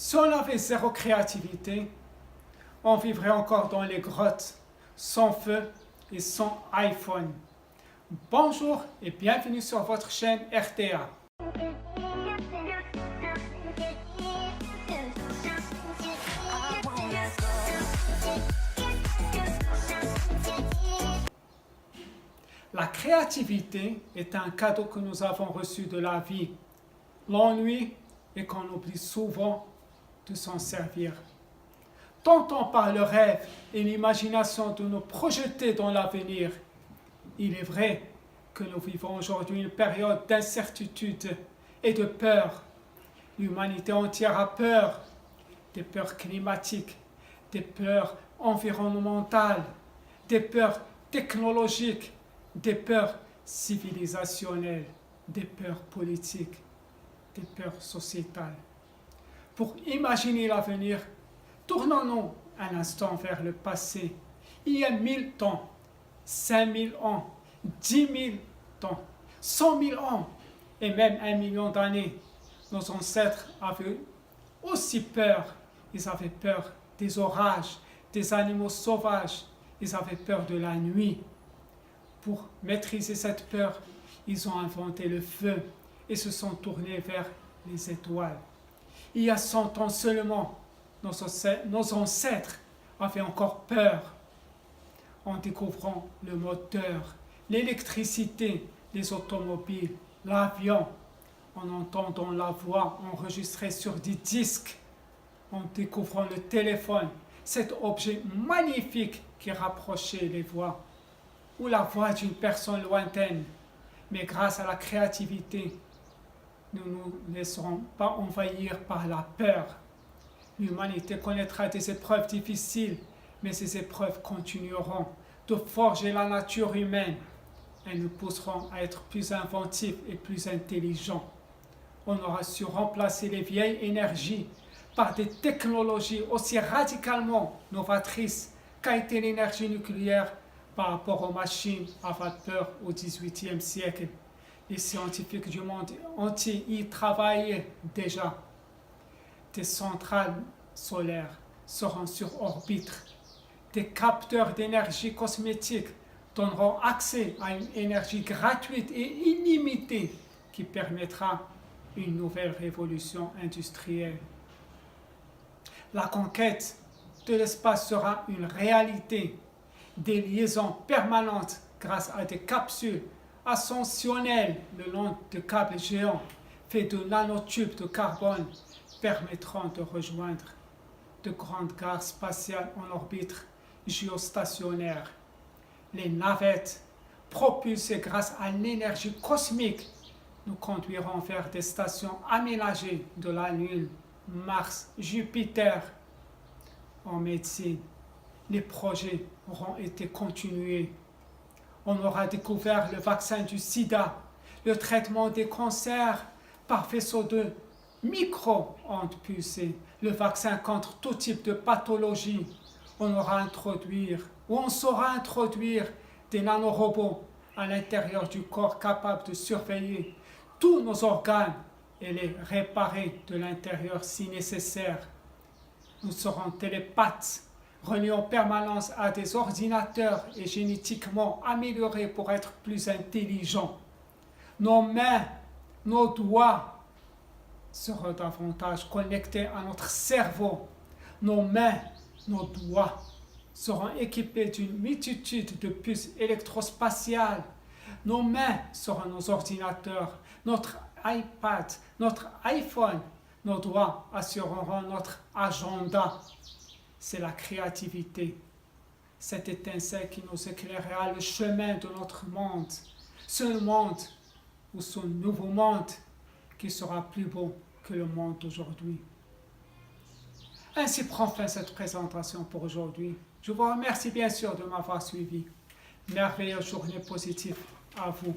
Si on avait zéro créativité, on vivrait encore dans les grottes, sans feu et sans iPhone. Bonjour et bienvenue sur votre chaîne RTA. La créativité est un cadeau que nous avons reçu de la vie. L'ennui est qu'on oublie souvent de s'en servir. Tentons par le rêve et l'imagination de nous projeter dans l'avenir. Il est vrai que nous vivons aujourd'hui une période d'incertitude et de peur. L'humanité entière a peur, des peurs climatiques, des peurs environnementales, des peurs technologiques, des peurs civilisationnelles, des peurs politiques, des peurs sociétales. Pour imaginer l'avenir, tournons-nous un instant vers le passé. Il y a 1000 ans, 5000 ans, 10 000 ans, 100 000 ans et même 1 million d'années, nos ancêtres avaient aussi peur. Ils avaient peur des orages, des animaux sauvages, ils avaient peur de la nuit. Pour maîtriser cette peur, ils ont inventé le feu et se sont tournés vers les étoiles. Il y a 100 ans seulement, nos ancêtres avaient encore peur en découvrant le moteur, l'électricité, les automobiles, l'avion, en entendant la voix enregistrée sur des disques, en découvrant le téléphone, cet objet magnifique qui rapprochait les voix, ou la voix d'une personne lointaine. Mais grâce à la créativité, nous ne nous laisserons pas envahir par la peur. L'humanité connaîtra des épreuves difficiles, mais ces épreuves continueront de forger la nature humaine. Elles nous pousseront à être plus inventifs et plus intelligents. On aura su remplacer les vieilles énergies par des technologies aussi radicalement novatrices qu'a été l'énergie nucléaire par rapport aux machines à vapeur au XVIIIe siècle. Les scientifiques du monde entier y travaillaient déjà. Des centrales solaires seront sur orbite. Des capteurs d'énergie cosmétique donneront accès à une énergie gratuite et illimitée qui permettra une nouvelle révolution industrielle. La conquête de l'espace sera une réalité. Des liaisons permanentes grâce à des capsules ascensionnelles le long de câbles géants faits de nanotubes de carbone permettront de rejoindre de grandes gares spatiales en orbite géostationnaire. Les navettes, propulsées grâce à l'énergie cosmique, nous conduiront vers des stations aménagées de la Lune, Mars, Jupiter. En médecine, les projets auront été continués. On aura découvert le vaccin du sida, le traitement des cancers par faisceau de micro-ondes pulsées, le vaccin contre tout type de pathologie. On saura introduire des nanorobots à l'intérieur du corps capables de surveiller tous nos organes et les réparer de l'intérieur si nécessaire. Nous serons télépathes, reliés en permanence à des ordinateurs et génétiquement améliorés pour être plus intelligents. Nos mains, nos doigts seront davantage connectés à notre cerveau. Nos mains, nos doigts seront équipés d'une multitude de puces électrospatiales. Nos mains seront nos ordinateurs, notre iPad, notre iPhone. Nos doigts assureront notre agenda. C'est la créativité, cette étincelle qui nous éclairera le chemin de notre monde. Ce monde ou ce nouveau monde qui sera plus beau que le monde d'aujourd'hui. Ainsi prend fin cette présentation pour aujourd'hui. Je vous remercie bien sûr de m'avoir suivi. Merveilleuse journée positive à vous.